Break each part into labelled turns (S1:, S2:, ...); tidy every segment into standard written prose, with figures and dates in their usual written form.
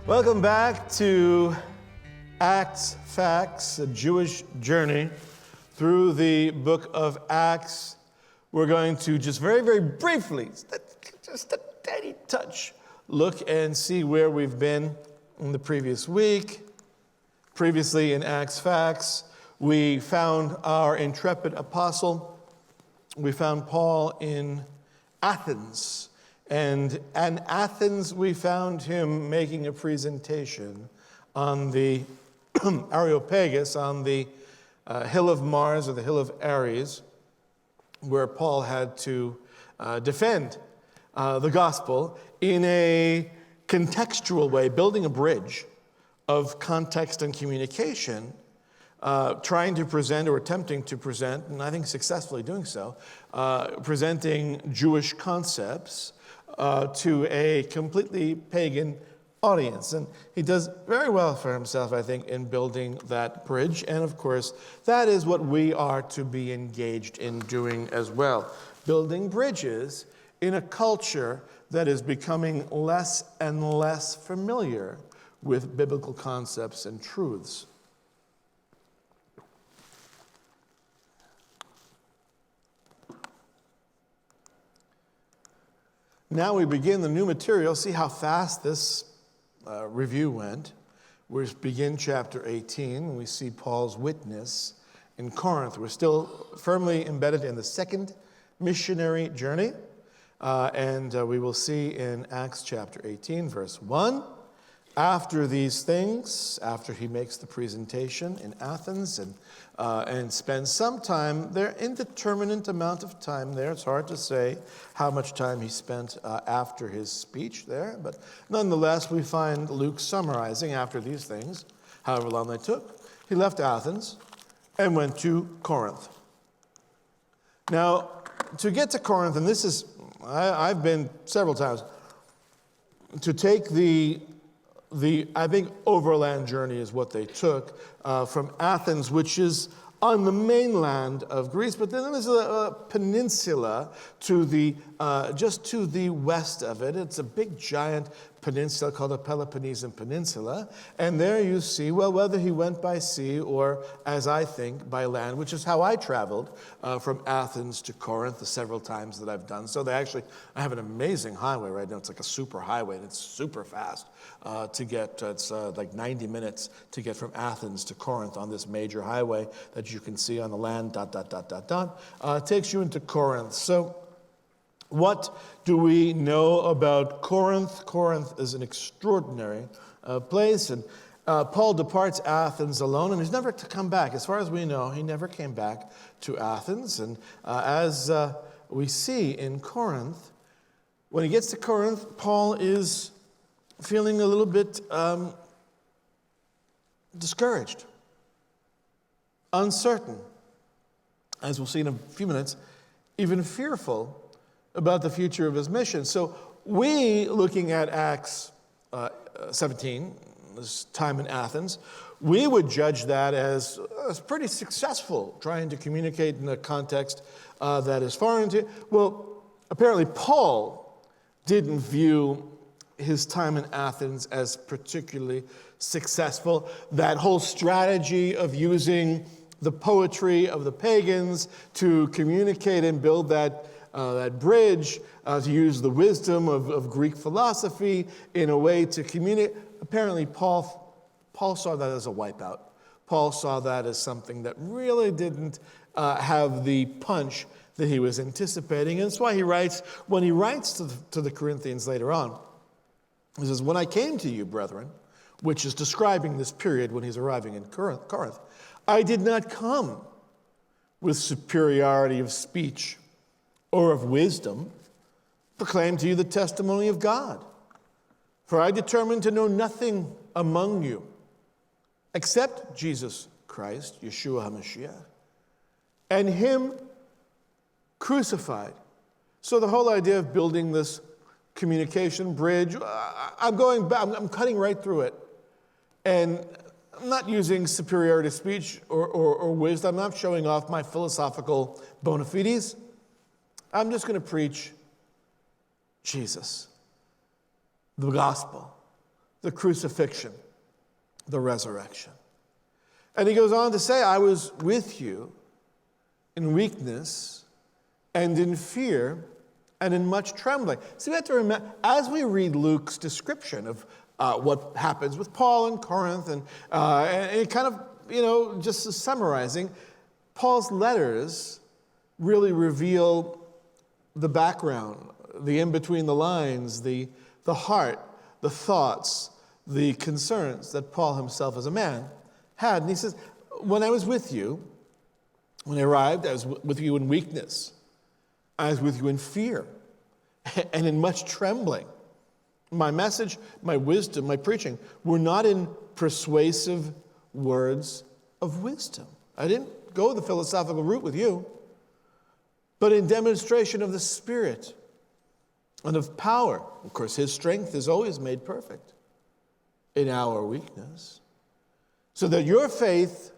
S1: Welcome back to Acts Facts, a Jewish journey through the book of Acts. We're going to just very, very briefly, just a tiny touch, look and see where we've been in the previous week. Previously in Acts Facts, we found our intrepid apostle. We found Paul in Athens. And in Athens, we found him making a presentation on the Areopagus, on the hill of Mars, or the hill of Ares, where Paul had to defend the gospel in a contextual way, building a bridge of context and communication, trying to present, or attempting to present, and I think successfully doing so, presenting Jewish concepts to a completely pagan audience. And he does very well for himself, I think, in building that bridge. And of course, that is what we are to be engaged in doing as well. Building bridges in a culture that is becoming less and less familiar with biblical concepts and truths. Now we begin the new material. See how fast this review went. We begin chapter 18, and we see Paul's witness in Corinth. We're still firmly embedded in the second missionary journey, and we will see in Acts chapter 18, verse 1, after these things, after he makes the presentation in Athens and spends some time there, indeterminate amount of time there. It's hard to say how much time he spent after his speech there, but nonetheless, we find Luke summarizing after these things, however long they took. He left Athens and went to Corinth. Now, to get to Corinth, and this is, I've been several times, to take the I think overland journey is what they took from Athens, which is on the mainland of Greece, but then there's a peninsula to the just to the west of it. It's a big giant peninsula called the Peloponnesian Peninsula, and there you see, well, whether he went by sea or, as I think, by land, which is how I traveled from Athens to Corinth the several times that I've done. So I have an amazing highway right now. It's like a super highway, and it's super fast to get. It's like 90 minutes to get from Athens to Corinth on this major highway that you can see on the land, ... It takes you into Corinth. So what do we know about Corinth? Corinth is an extraordinary place, and Paul departs Athens alone, and he's never to come back. As far as we know, he never came back to Athens, and as we see in Corinth, when he gets to Corinth, Paul is feeling a little bit discouraged, uncertain, as we'll see in a few minutes, even fearful about the future of his mission. So we, looking at Acts 17, this time in Athens, we would judge that as pretty successful, trying to communicate in a context that is foreign to. Well, apparently Paul didn't view his time in Athens as particularly successful. That whole strategy of using the poetry of the pagans to communicate and build that bridge, to use the wisdom of Greek philosophy in a way to communicate. Apparently, Paul saw that as a wipeout. Paul saw that as something that really didn't have the punch that he was anticipating. And that's why he writes, when he writes to the Corinthians later on, he says, "When I came to you, brethren," which is describing this period when he's arriving in Corinth, "I did not come with superiority of speech or of wisdom, proclaim to you the testimony of God. For I determined to know nothing among you except Jesus Christ, Yeshua HaMashiach, and him crucified." So the whole idea of building this communication bridge, I'm cutting right through it. And I'm not using superiority of speech or wisdom. I'm not showing off my philosophical bona fides. I'm just going to preach Jesus, the gospel, the crucifixion, the resurrection. And he goes on to say, I was with you in weakness and in fear and in much trembling. So we have to remember, as we read Luke's description of what happens with Paul in Corinth, and it kind of, just summarizing, Paul's letters really reveal the background, the in-between the lines, the heart, the thoughts, the concerns that Paul himself as a man had. And he says, when I was with you, when I arrived, I was with you in weakness. I was with you in fear and in much trembling. My message, my wisdom, my preaching were not in persuasive words of wisdom. I didn't go the philosophical route with you, but in demonstration of the Spirit and of power. Of course, his strength is always made perfect in our weakness, so that your faith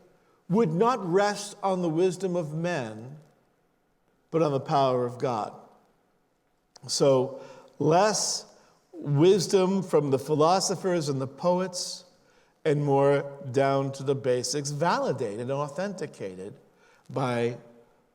S1: would not rest on the wisdom of men, but on the power of God. So less wisdom from the philosophers and the poets, and more down to the basics, validated and authenticated by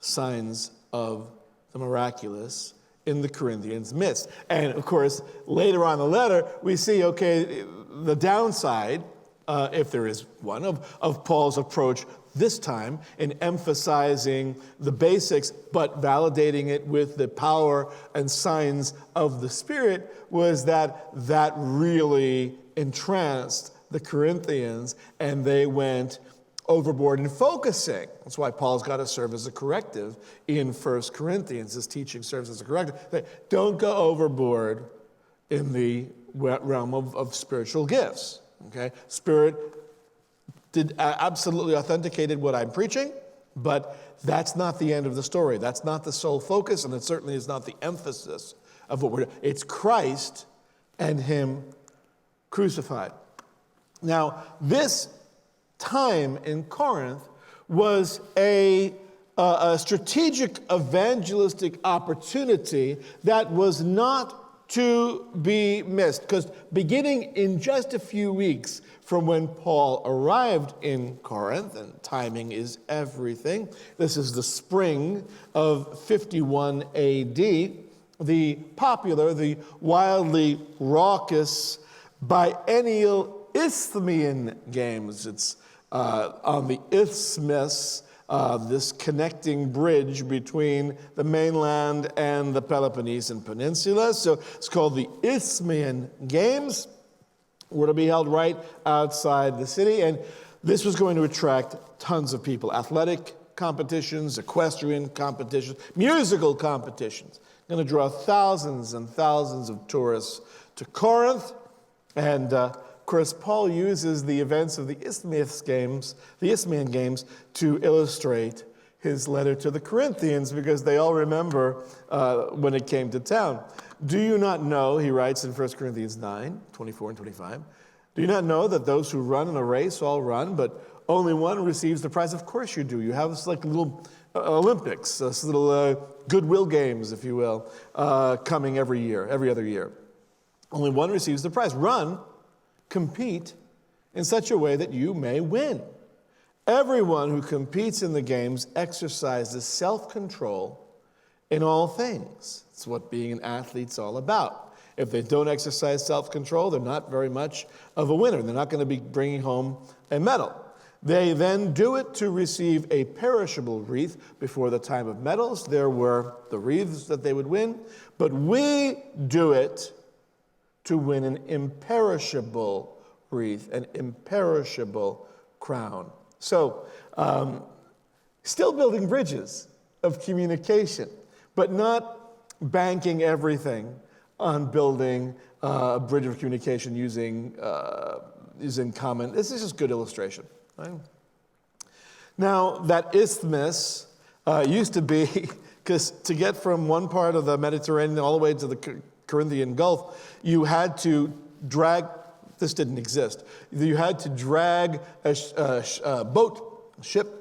S1: signs of the miraculous in the Corinthians' midst. And of course, later on in the letter, we see, the downside, if there is one, of Paul's approach this time in emphasizing the basics, but validating it with the power and signs of the Spirit, was that really entranced the Corinthians, and they went overboard in focusing. That's why Paul's got to serve as a corrective in 1 Corinthians. His teaching serves as a corrective. Don't go overboard in the realm of spiritual gifts. Okay, Spirit did absolutely authenticated what I'm preaching, but that's not the end of the story. That's not the sole focus, and it certainly is not the emphasis of what we're doing. It's Christ and Him crucified. Now, this time in Corinth was a strategic evangelistic opportunity that was not to be missed, because beginning in just a few weeks from when Paul arrived in Corinth, and timing is everything, this is the spring of 51 AD, the popular, the wildly raucous biennial Isthmian Games. It's on the isthmus, this connecting bridge between the mainland and the Peloponnesian Peninsula. So it's called the Isthmian Games. Were to be held right outside the city, and this was going to attract tons of people. Athletic competitions, equestrian competitions, musical competitions. Going to draw thousands and thousands of tourists to Corinth, and of course, Paul uses the events of the Isthmian Games, to illustrate his letter to the Corinthians, because they all remember when it came to town. Do you not know, he writes in 1 Corinthians 9, 24 and 25, do you not know that those who run in a race all run, but only one receives the prize? Of course you do. You have this like little Olympics, this little goodwill games, if you will, coming every other year. Only one receives the prize. Run, compete in such a way that you may win. Everyone who competes in the games exercises self-control in all things. It's what being an athlete's all about. If they don't exercise self-control, they're not very much of a winner. They're not going to be bringing home a medal. They then do it to receive a perishable wreath. Before the time of medals, there were the wreaths that they would win, but we do it to win an imperishable wreath, an imperishable crown. So, still building bridges of communication, but not banking everything on building a bridge of communication using common. This is just good illustration. Right? Now, that isthmus used to be, because to get from one part of the Mediterranean all the way to the Corinthian Gulf, you had to drag, this didn't exist, you had to drag a boat, a ship,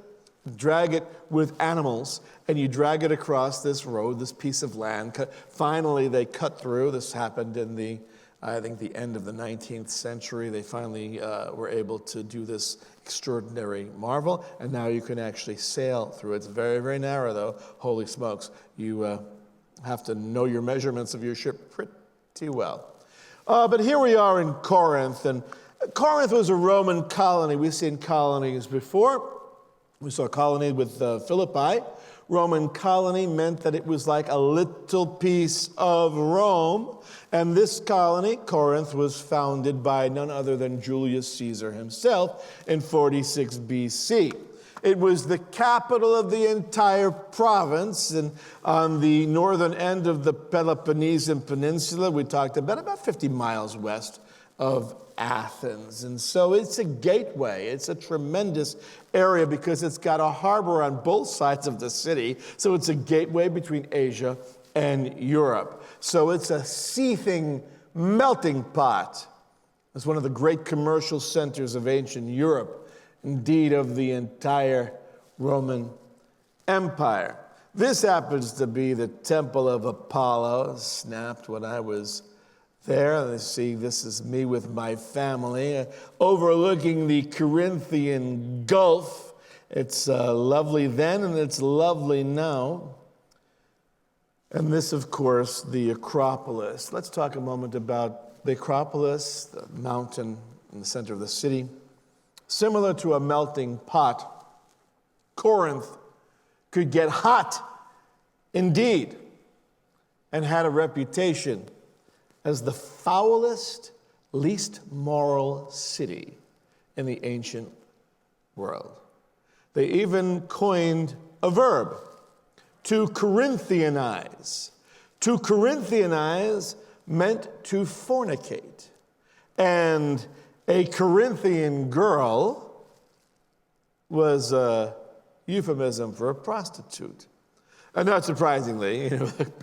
S1: drag it with animals, and you drag it across this road, this piece of land. Finally, they cut through. This happened in the end of the 19th century. They finally were able to do this extraordinary marvel, and now you can actually sail through. It's very, very narrow, though. Holy smokes. You have to know your measurements of your ship pretty well. But here we are in Corinth, and Corinth was a Roman colony. We've seen colonies before. We saw a colony with Philippi. Roman colony meant that it was like a little piece of Rome. And this colony, Corinth, was founded by none other than Julius Caesar himself in 46 BC. It was the capital of the entire province, and on the northern end of the Peloponnesian Peninsula, we talked about 50 miles west of Athens. And so it's a gateway. It's a tremendous area because it's got a harbor on both sides of the city. So it's a gateway between Asia and Europe. So it's a seething melting pot. It's one of the great commercial centers of ancient Europe, indeed of the entire Roman Empire. This happens to be the Temple of Apollo. Snapped when I was there. Let's see, this is me with my family, overlooking the Corinthian Gulf. It's lovely then, and it's lovely now. And this, of course, the Acropolis. Let's talk a moment about the Acropolis, the mountain in the center of the city. Similar to a melting pot, Corinth could get hot indeed, and had a reputation as the foulest, least moral city in the ancient world. They even coined a verb, to Corinthianize. To Corinthianize meant to fornicate. And a Corinthian girl was a euphemism for a prostitute. And not surprisingly,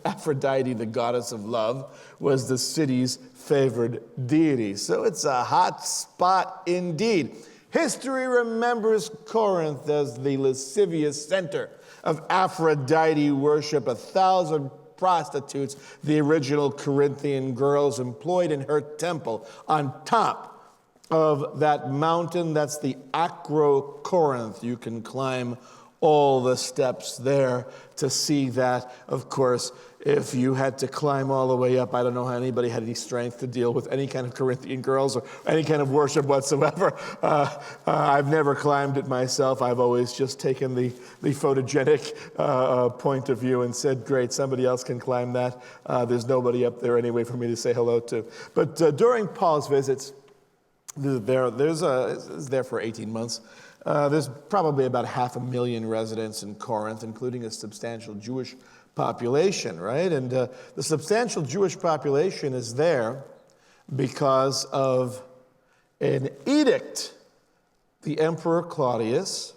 S1: Aphrodite, the goddess of love, was the city's favored deity. So it's a hot spot indeed. History remembers Corinth as the lascivious center of Aphrodite worship. 1,000 prostitutes, the original Corinthian girls, employed in her temple on top of that mountain. That's the Acro-Corinth. You can climb all the steps there to see that. Of course, if you had to climb all the way up, I don't know how anybody had any strength to deal with any kind of Corinthian girls or any kind of worship whatsoever. I've never climbed it myself. I've always just taken the photogenic point of view and said, great, somebody else can climb that. There's nobody up there anyway for me to say hello to. But during Paul's visits, there for 18 months, there's probably about 500,000 residents in Corinth, including a substantial Jewish population, right? And the substantial Jewish population is there because of an edict. The Emperor Claudius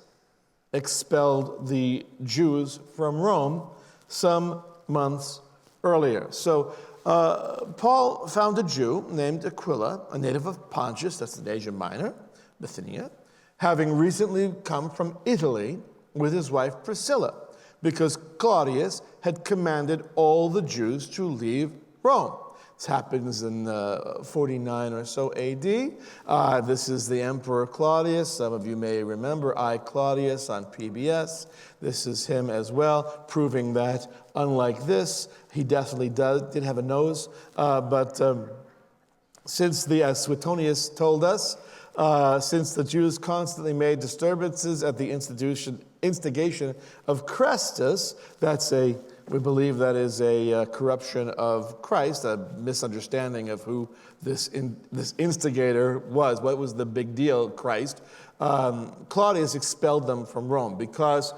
S1: expelled the Jews from Rome some months earlier. So Paul found a Jew named Aquila, a native of Pontus, that's in Asia Minor, Bithynia, having recently come from Italy with his wife Priscilla, because Claudius had commanded all the Jews to leave Rome. This happens in 49 or so AD. This is the Emperor Claudius. Some of you may remember I, Claudius, on PBS. This is him as well, proving that, unlike this, he definitely did have a nose. But since as Suetonius told us, since the Jews constantly made disturbances at the instigation of Chrestus, we believe that is a corruption of Christ, a misunderstanding of who this instigator was. What was the big deal, Christ? Claudius expelled them from Rome because,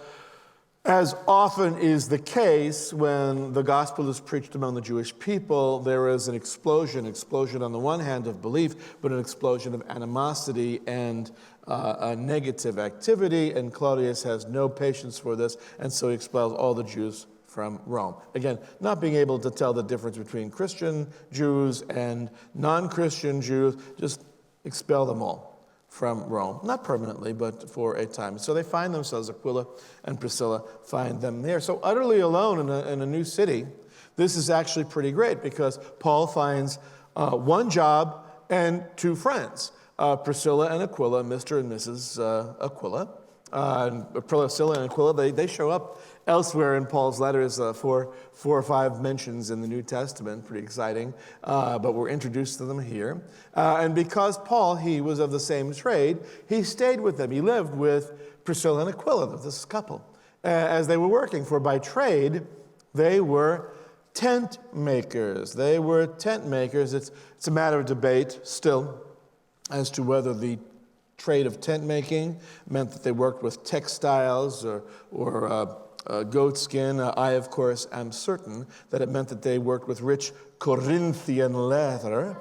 S1: as often is the case when the gospel is preached among the Jewish people, there is an explosion on the one hand of belief, but an explosion of animosity and a negative activity, and Claudius has no patience for this, and so he expels all the Jews from Rome. Again, not being able to tell the difference between Christian Jews and non-Christian Jews, just expel them all from Rome. Not permanently, but for a time. So they find themselves, Aquila and Priscilla find them there. So utterly alone in a new city, this is actually pretty great because Paul finds one job and two friends, Priscilla and Aquila, Mr. and Mrs. Aquila. Priscilla and Aquila, they show up elsewhere in Paul's letters, four or five mentions in the New Testament, pretty exciting, but we're introduced to them here. And because Paul, he was of the same trade, he stayed with them. He lived with Priscilla and Aquila, this couple, as they were working, for by trade, they were tent makers. They were tent makers. It's a matter of debate still as to whether the trade of tent making meant that they worked with textiles or goat skin. I, of course, am certain that it meant that they worked with rich Corinthian leather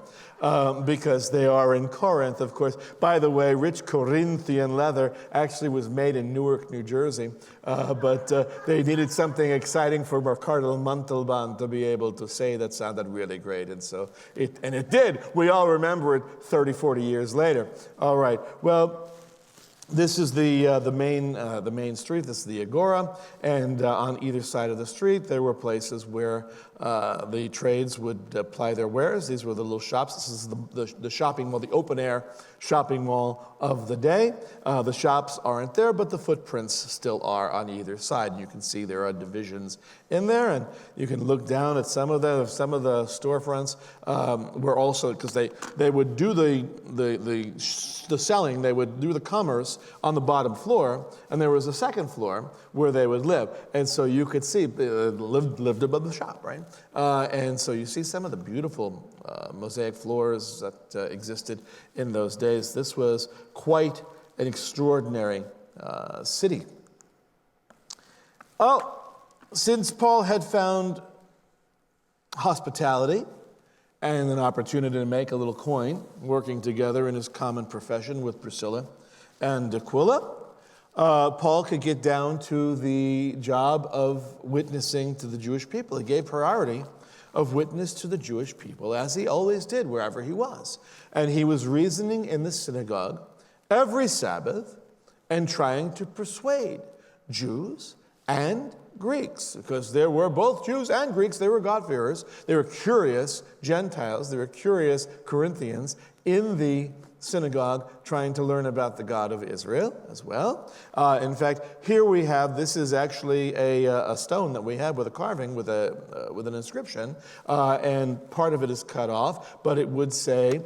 S1: because they are in Corinth, of course. By the way, rich Corinthian leather actually was made in Newark, New Jersey, but they needed something exciting for Cardinal Montalban to be able to say that sounded really great, and so it did. We all remember it 30, 40 years later. All right, well, this is the main street. This is the Agora, and on either side of the street there were places where the trades would ply their wares. These were the little shops. This is the shopping mall, the open air shopping mall of the day. The shops aren't there, but the footprints still are on either side. You can see there are divisions in there, and you can look down at some of the storefronts were also, because they would do the selling, they would do the commerce on the bottom floor, and there was a second floor where they would live. And so you could see, lived above the shop, right? And so you see some of the beautiful mosaic floors that existed in those days. This was quite an extraordinary city. Oh, since Paul had found hospitality and an opportunity to make a little coin, working together in his common profession with Priscilla and Aquila, Paul could get down to the job of witnessing to the Jewish people. He gave priority of witness to the Jewish people, as he always did wherever he was. And he was reasoning in the synagogue every Sabbath and trying to persuade Jews and Greeks, because there were both Jews and Greeks. They were God-fearers. They were curious Gentiles. They were curious Corinthians in the synagogue trying to learn about the God of Israel as well. In fact, here we have, this is actually a stone that we have with a carving with an inscription, and part of it is cut off, but it would say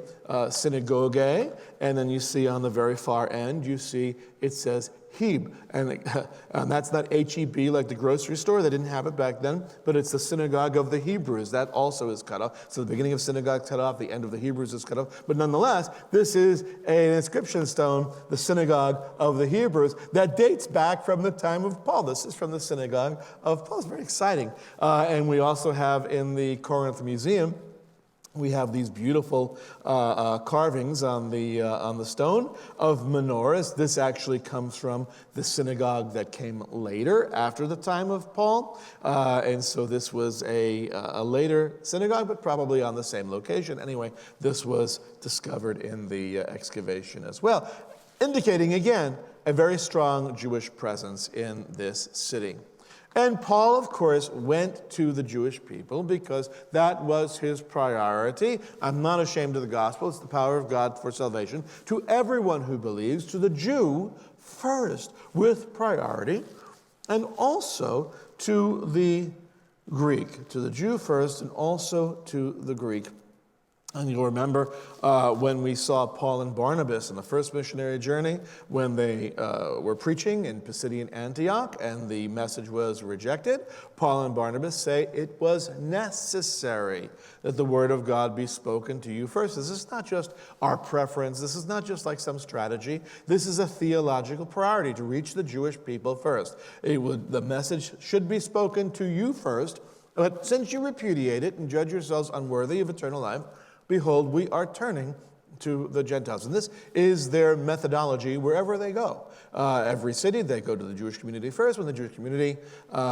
S1: synagogue, and then you see on the very far end, you see it says Heb, and that's not H-E-B like the grocery store. They didn't have it back then, but it's the Synagogue of the Hebrews. That also is cut off. So the beginning of synagogue cut off, the end of the Hebrews is cut off. But nonetheless, this is an inscription stone, the Synagogue of the Hebrews, that dates back from the time of Paul. This is from the Synagogue of Paul. It's very exciting. And we also have in the Corinth Museum, we have these beautiful carvings on the stone of menorahs. This actually comes from the synagogue that came later, after the time of Paul. And so this was a later synagogue, but probably on the same location. Anyway, this was discovered in the excavation as well, indicating, again, a very strong Jewish presence in this city. And Paul, of course, went to the Jewish people because that was his priority. I'm not ashamed of the gospel. It's the power of God for salvation to everyone who believes, to the Jew first with priority, and also to the Greek, to the Jew first and also to the Greek. And you'll remember when we saw Paul and Barnabas in the first missionary journey, when they were preaching in Pisidian Antioch and the message was rejected, Paul and Barnabas say it was necessary that the word of God be spoken to you first. This is not just our preference. This is not just like some strategy. This is a theological priority to reach the Jewish people first. The message should be spoken to you first, but since you repudiate it and judge yourselves unworthy of eternal life, behold, we are turning to the Gentiles. And this is their methodology wherever they go. Every city, they go to the Jewish community first. When the Jewish community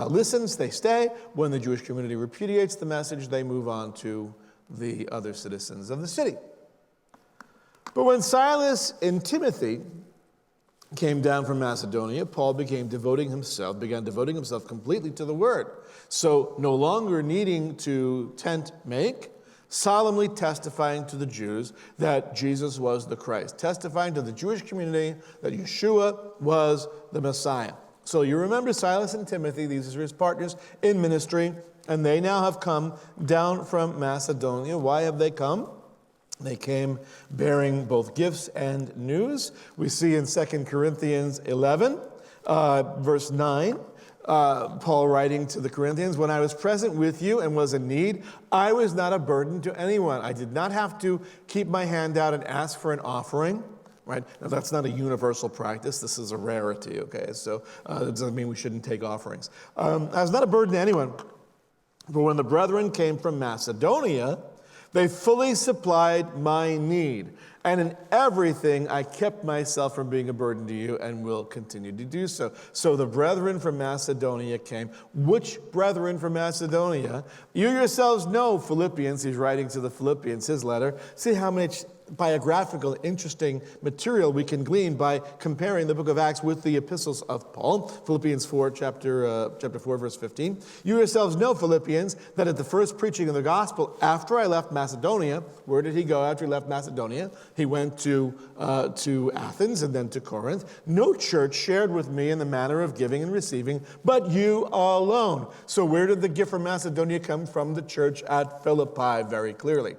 S1: listens, they stay. When the Jewish community repudiates the message, they move on to the other citizens of the city. But when Silas and Timothy came down from Macedonia, Paul began devoting himself completely to the word. So no longer needing to tent make, solemnly testifying to the Jews that Jesus was the Christ, testifying to the Jewish community that Yeshua was the Messiah. So you remember Silas and Timothy, these are his partners in ministry, and they now have come down from Macedonia. Why have they come? They came bearing both gifts and news. We see in 2 Corinthians 11, verse 9, Paul writing to the Corinthians, when I was present with you and was in need, I was not a burden to anyone. I did not have to keep my hand out and ask for an offering. Right? Now, that's not a universal practice. This is a rarity, okay? So it doesn't mean we shouldn't take offerings. I was not a burden to anyone. But when the brethren came from Macedonia, they fully supplied my need. And in everything, I kept myself from being a burden to you and will continue to do so. So the brethren from Macedonia came. Which brethren from Macedonia? You yourselves know, Philippians, he's writing to the Philippians, his letter. See how much biographical, interesting material we can glean by comparing the book of Acts with the epistles of Paul. Philippians 4, chapter 4, verse 15. You yourselves know, Philippians, that at the first preaching of the gospel, after I left Macedonia, where did he go after he left Macedonia? He went to Athens and then to Corinth. No church shared with me in the manner of giving and receiving, but you alone. So where did the gift from Macedonia come from? The church at Philippi, very clearly.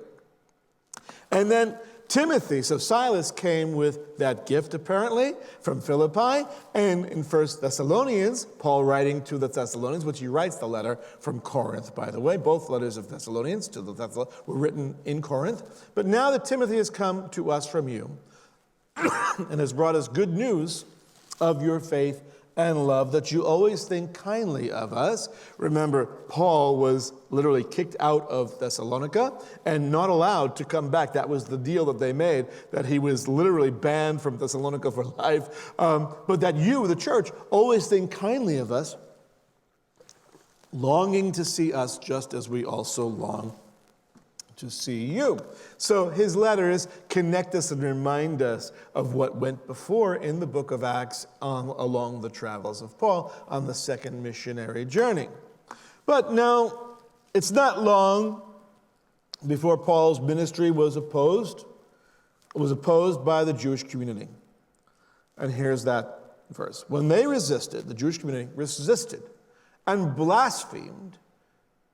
S1: And then Timothy, so Silas came with that gift apparently from Philippi, and in 1 Thessalonians, Paul writing to the Thessalonians, which he writes the letter from Corinth, by the way. Both letters of Thessalonians to the Thessalonians were written in Corinth. But now that Timothy has come to us from you and has brought us good news of your faith and love, that you always think kindly of us. Remember, Paul was literally kicked out of Thessalonica and not allowed to come back. That was the deal that they made, that he was literally banned from Thessalonica for life. But that you, the church, always think kindly of us, longing to see us just as we also long to see you. So his letters connect us and remind us of what went before in the book of Acts along the travels of Paul on the second missionary journey. But now, it's not long before Paul's ministry was opposed. It was opposed by the Jewish community. And here's that verse. When they resisted, the Jewish community resisted and blasphemed.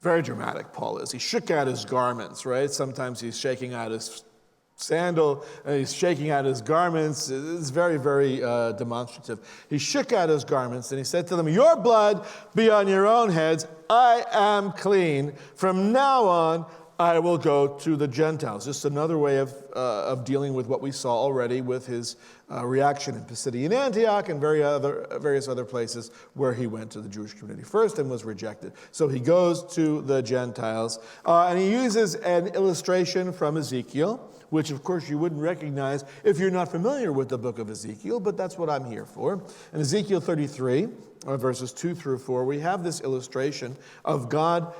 S1: Very dramatic, Paul is. He shook out his garments, right? Sometimes he's shaking out his sandal, and he's shaking out his garments. It's very, very demonstrative. He shook out his garments, and he said to them, your blood be on your own heads. I am clean. From now on, I will go to the Gentiles. Just another way of dealing with what we saw already with his reaction in Pisidian Antioch and various other places where he went to the Jewish community first and was rejected. So he goes to the Gentiles, and he uses an illustration from Ezekiel, which of course you wouldn't recognize if you're not familiar with the book of Ezekiel, but that's what I'm here for. In Ezekiel 33, verses 2 through 4, we have this illustration of God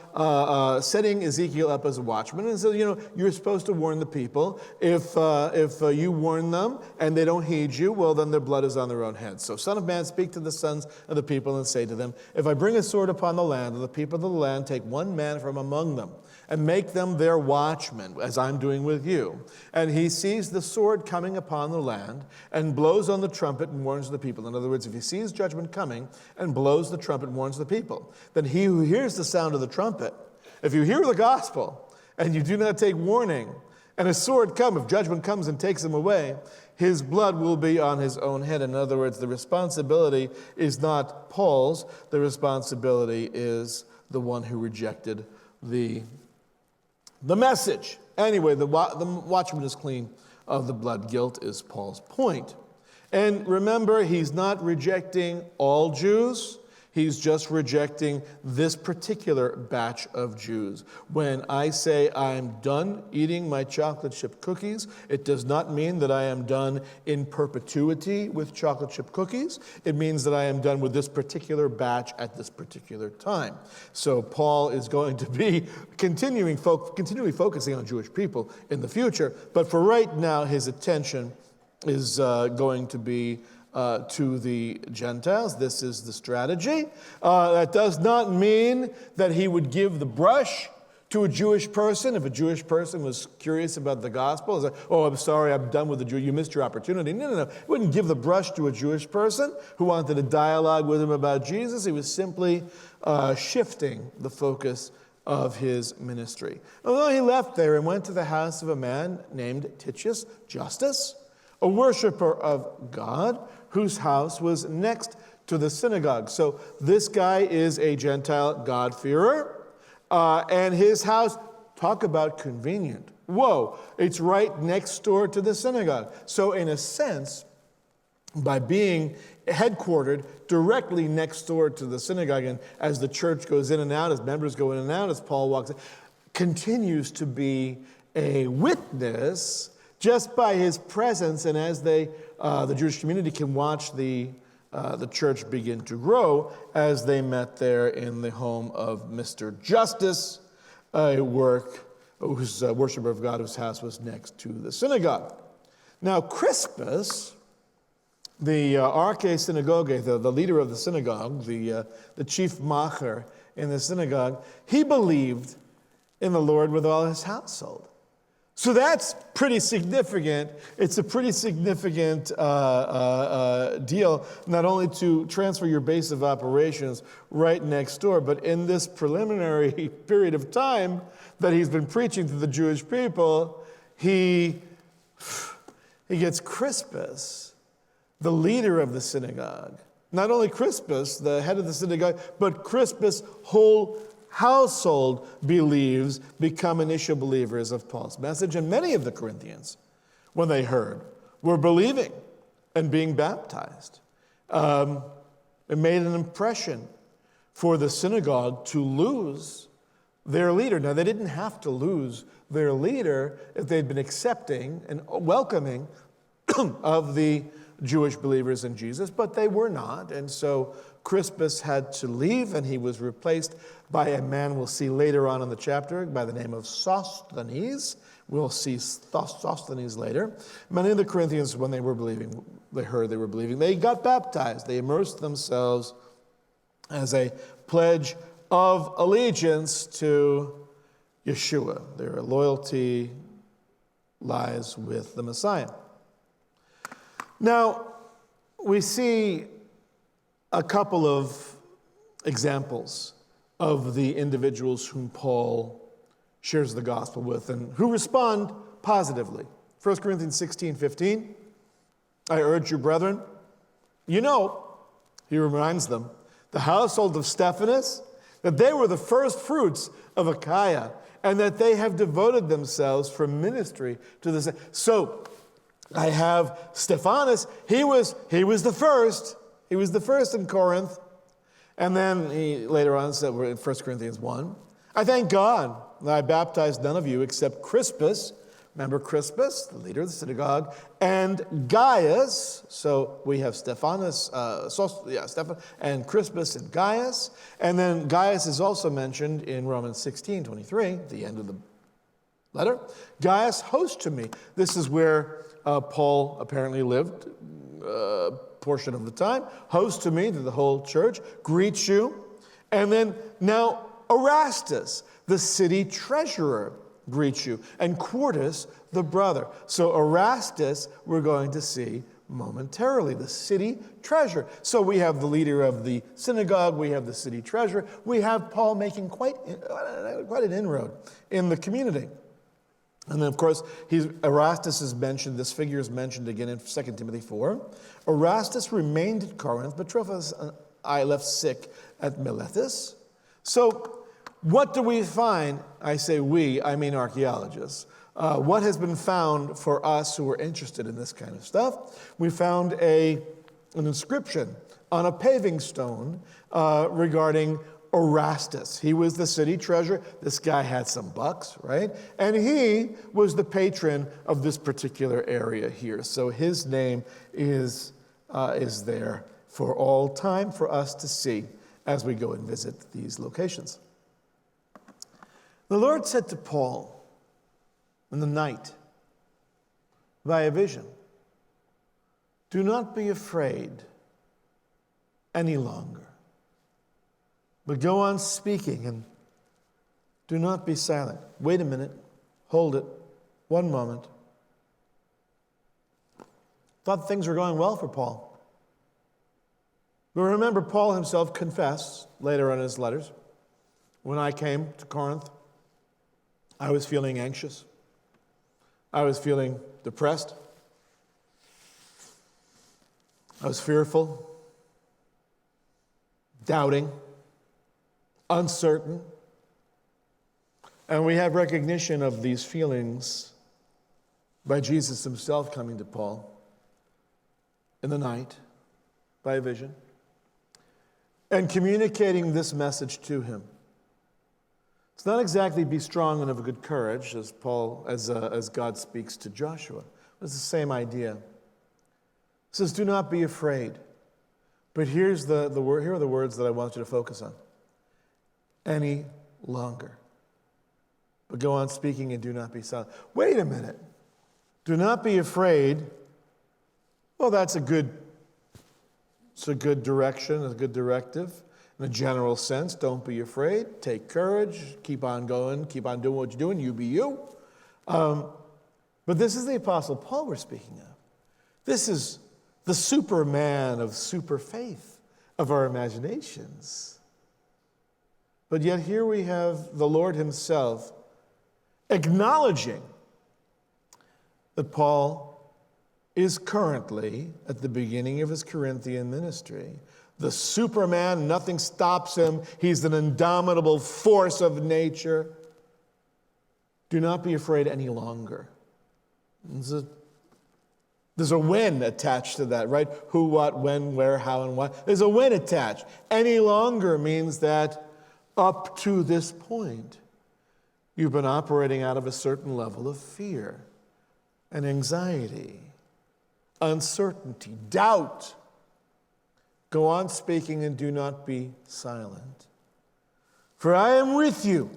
S1: setting Ezekiel up as a watchman. And so, you're supposed to warn the people. If you warn them and they don't heed you, well, then their blood is on their own heads. So, Son of Man, speak to the sons of the people and say to them, if I bring a sword upon the land, and the people of the land take one man from among them, and make them their watchmen, as I'm doing with you. And he sees the sword coming upon the land and blows on the trumpet and warns the people. In other words, if he sees judgment coming and blows the trumpet and warns the people, then he who hears the sound of the trumpet, if you hear the gospel and you do not take warning, and a sword comes, if judgment comes and takes him away, his blood will be on his own head. In other words, the responsibility is not Paul's. The responsibility is the one who rejected the message. Anyway, the watchman is clean of the blood. Guilt is Paul's point. And remember, he's not rejecting all Jews. He's just rejecting this particular batch of Jews. When I say I'm done eating my chocolate chip cookies, it does not mean that I am done in perpetuity with chocolate chip cookies. It means that I am done with this particular batch at this particular time. So Paul is going to be continually focusing on Jewish people in the future, but for right now, his attention is going to be to the Gentiles. This is the strategy. That does not mean that he would give the brush to a Jewish person. If a Jewish person was curious about the gospel, it's like, oh, I'm sorry, I'm done with the Jew. You missed your opportunity. No. He wouldn't give the brush to a Jewish person who wanted to dialogue with him about Jesus. He was simply shifting the focus of his ministry. Although he left there and went to the house of a man named Titius Justus, a worshiper of God, whose house was next to the synagogue. So this guy is a Gentile God-fearer, and his house, talk about convenient. Whoa, it's right next door to the synagogue. So in a sense, by being headquartered directly next door to the synagogue, and as the church goes in and out, as members go in and out, as Paul walks in, continues to be a witness just by his presence, and as the Jewish community can watch the church begin to grow as they met there in the home of Mr. Justus, who's a worshiper of God, whose house was next to the synagogue. Now Crispus, the arche synagogue, the leader of the synagogue, the chief macher in the synagogue, he believed in the Lord with all his household. So that's pretty significant. It's a pretty significant deal, not only to transfer your base of operations right next door, but in this preliminary period of time that he's been preaching to the Jewish people, he gets Crispus, the leader of the synagogue. Not only Crispus, the head of the synagogue, but Crispus' whole household believes, become initial believers of Paul's message. And many of the Corinthians, when they heard, were believing and being baptized. It made an impression for the synagogue to lose their leader. Now, they didn't have to lose their leader if they'd been accepting and welcoming of the Jewish believers in Jesus, but they were not. And so Crispus had to leave, and he was replaced by a man we'll see later on in the chapter by the name of Sosthenes. We'll see Sosthenes later. Many of the Corinthians, when they were believing, they heard they were believing, they got baptized. They immersed themselves as a pledge of allegiance to Yeshua. Their loyalty lies with the Messiah. Now, we see a couple of examples of the individuals whom Paul shares the gospel with and who respond positively. 1 Corinthians 16:15, I urge you, brethren, he reminds them, the household of Stephanas, that they were the first fruits of Achaia, and that they have devoted themselves for ministry to the. So I have Stephanas, he was the first. He was the first in Corinth. And then he later on said, we're in 1 Corinthians 1, I thank God that I baptized none of you except Crispus. Remember Crispus, the leader of the synagogue, and Gaius. So we have Stephanas, and Crispus and Gaius. And then Gaius is also mentioned in Romans 16:23, the end of the letter. Gaius, host to me. This is where Paul apparently lived portion of the time. Host to me, to the whole church, greets you. And then now Erastus, the city treasurer, greets you. And Quartus, the brother. So Erastus, we're going to see momentarily, the city treasurer. So we have the leader of the synagogue, we have the city treasurer, we have Paul making quite an inroad in the community. And then, of course, Erastus is mentioned, this figure is mentioned again in 2 Timothy 4. Erastus remained at Corinth, but Trophimus and I left sick at Miletus. So what do we find? I say we, I mean archaeologists. What has been found for us who are interested in this kind of stuff? We found an inscription on a paving stone regarding Erastus. He was the city treasurer. This guy had some bucks, right? And he was the patron of this particular area here. So his name is there for all time for us to see as we go and visit these locations. The Lord said to Paul in the night by a vision, "Do not be afraid any longer, but go on speaking and do not be silent." Wait a minute. Hold it. One moment. Thought things were going well for Paul. But remember, Paul himself confessed later on in his letters, when I came to Corinth, I was feeling anxious. I was feeling depressed. I was fearful, doubting, uncertain. And we have recognition of these feelings by Jesus himself coming to Paul in the night by a vision and communicating this message to him. It's not exactly be strong and of good courage as God speaks to Joshua. It's the same idea. It says, "Do not be afraid." But here's the word. Here are the words that I want you to focus on. Any longer. But go on speaking and do not be silent. Wait a minute. Do not be afraid. Well, that's a good direction, a good directive. In a general sense, don't be afraid. Take courage. Keep on going. Keep on doing what you're doing. You be you. But this is the Apostle Paul we're speaking of. This is the Superman of super faith of our imaginations. But yet here we have the Lord himself acknowledging that Paul is currently at the beginning of his Corinthian ministry. The Superman, nothing stops him. He's an indomitable force of nature. Do not be afraid any longer. There's a when attached to that, right? Who, what, when, where, how, and why. There's a when attached. Any longer means that up to this point, you've been operating out of a certain level of fear and anxiety, uncertainty, doubt. Go on speaking and do not be silent. For I am with you,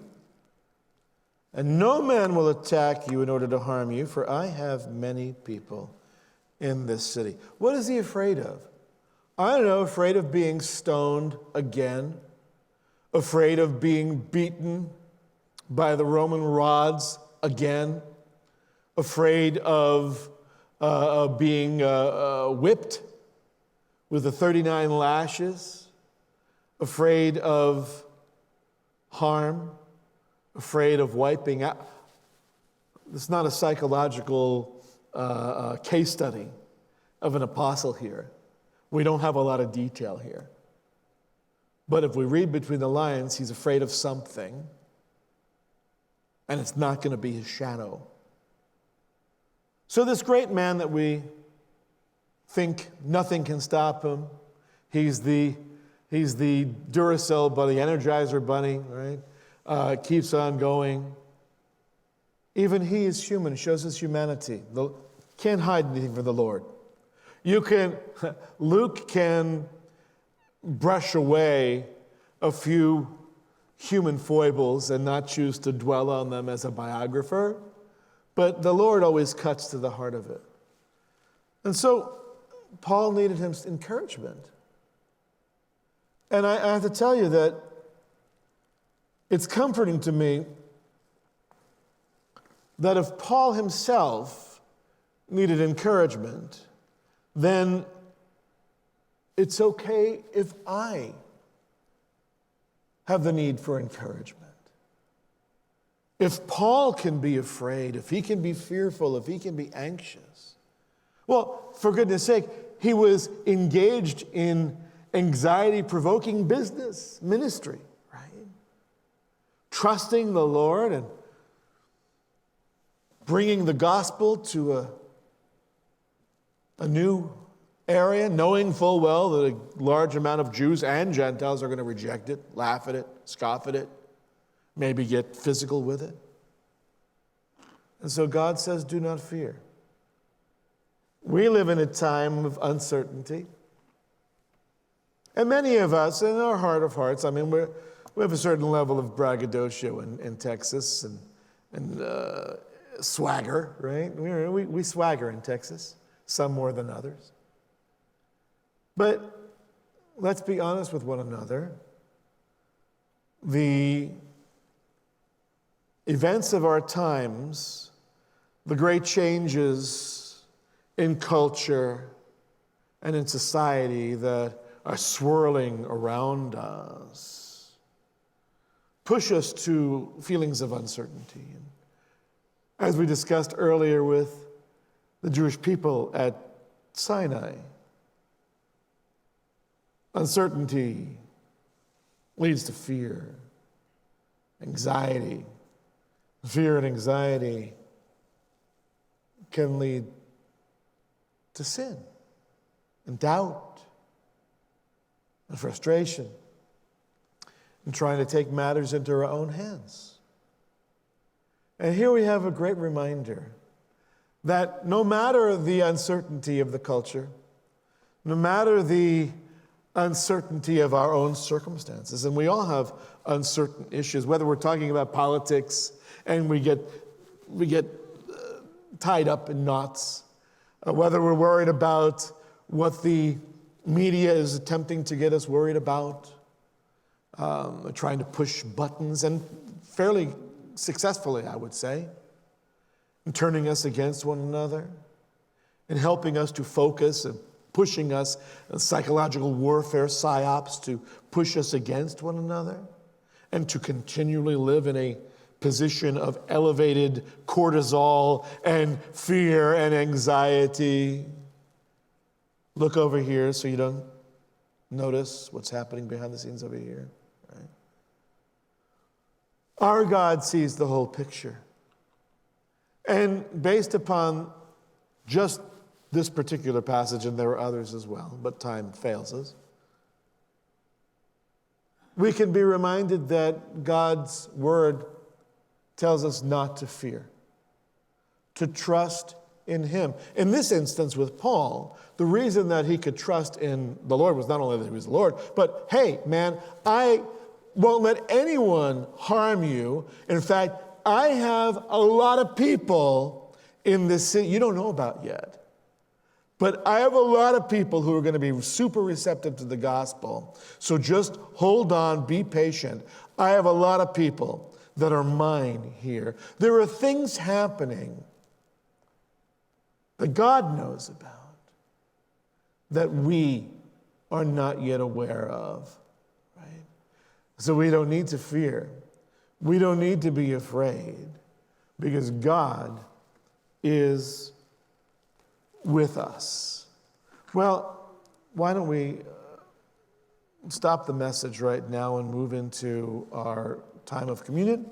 S1: and no man will attack you in order to harm you, for I have many people in this city. What is he afraid of? I don't know, afraid of being stoned again, afraid of being beaten by the Roman rods again, afraid of being whipped with the 39 lashes, afraid of harm, afraid of wiping out. It's not a psychological case study of an apostle here. We don't have a lot of detail here. But if we read between the lines, he's afraid of something, and it's not going to be his shadow. So this great man that we think nothing can stop him, he's the Duracell bunny, Energizer bunny, right? Keeps on going. Even he is human, shows his humanity. Can't hide anything from the Lord. Luke can brush away a few human foibles and not choose to dwell on them as a biographer, but the Lord always cuts to the heart of it. And so Paul needed his encouragement. And I have to tell you that it's comforting to me that if Paul himself needed encouragement, then it's okay if I have the need for encouragement. If Paul can be afraid, if he can be fearful, if he can be anxious, well, for goodness sake, he was engaged in anxiety-provoking business, ministry, right? Trusting the Lord and bringing the gospel to a new area, knowing full well that a large amount of Jews and Gentiles are going to reject it, laugh at it, scoff at it, maybe get physical with it. And so God says, do not fear. We live in a time of uncertainty. And many of us, in our heart of hearts, I mean, we have a certain level of braggadocio in Texas and swagger, right? We swagger in Texas, some more than others. But let's be honest with one another. The events of our times, the great changes in culture and in society that are swirling around us, push us to feelings of uncertainty. And as we discussed earlier with the Jewish people at Sinai, uncertainty leads to fear, anxiety. Fear and anxiety can lead to sin and doubt and frustration and trying to take matters into our own hands. And here we have a great reminder that no matter the uncertainty of the culture, no matter the uncertainty of our own circumstances, and we all have uncertain issues, whether we're talking about politics and we get tied up in knots, whether we're worried about what the media is attempting to get us worried about, trying to push buttons, and fairly successfully, I would say, and turning us against one another, and helping us to focus and pushing us, psychological warfare, psyops, to push us against one another, and to continually live in a position of elevated cortisol and fear and anxiety. Look over here so you don't notice what's happening behind the scenes over here. Right? Our God sees the whole picture. And based upon just this particular passage, and there are others as well, but time fails us, we can be reminded that God's word tells us not to fear, to trust in him. In this instance with Paul, the reason that he could trust in the Lord was not only that he was the Lord, but hey, man, I won't let anyone harm you. In fact, I have a lot of people in this city you don't know about yet. But I have a lot of people who are going to be super receptive to the gospel. So just hold on, be patient. I have a lot of people that are mine here. There are things happening that God knows about that we are not yet aware of, right? So we don't need to fear. We don't need to be afraid because God is with us. Well, why don't we stop the message right now and move into our time of communion?